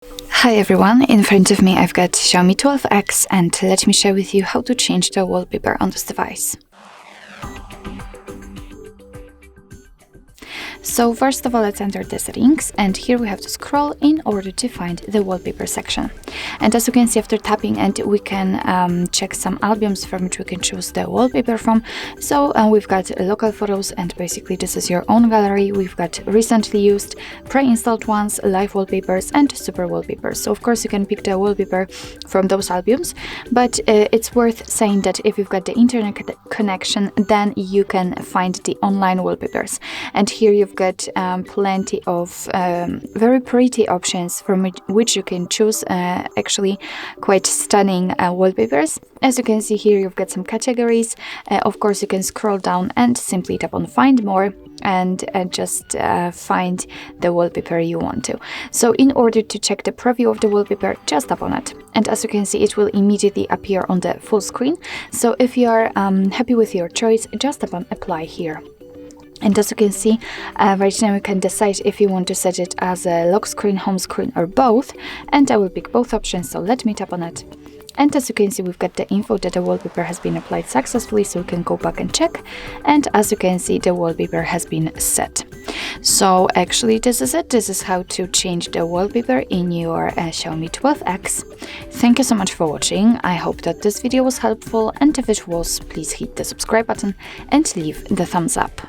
Hi everyone, in front of me I've got Xiaomi 12X and let me share with you how to change the wallpaper on this device. So first of all, let's enter the settings, and here we have to scroll in order to find the wallpaper section. And as you can see, after tapping, and we can check some albums from which we can choose the wallpaper from. So we've got local photos, and basically this is your own gallery. We've got recently used, pre-installed ones, live wallpapers, and super wallpapers. So of course you can pick the wallpaper from those albums, but it's worth saying that if you've got the internet connection, then you can find the online wallpapers. And here you've got plenty of very pretty options from which you can choose actually quite stunning wallpapers. As you can see here, you've got some categories. Of course, you can scroll down and simply tap on find more and just find the wallpaper you want to. So in order to check the preview of the wallpaper, just tap on it. And as you can see, it will immediately appear on the full screen. So if you are happy with your choice, just tap on apply here. And as you can see, right now you can decide if you want to set it as a lock screen, home screen, or both. And I will pick both options, so let me tap on it. And as you can see, we've got the info that the wallpaper has been applied successfully, so we can go back and check. And as you can see, the wallpaper has been set. So actually this is it. This is how to change the wallpaper in your Xiaomi 12X. Thank you so much for watching. I hope that this video was helpful, and if it was, please hit the subscribe button and leave the thumbs up.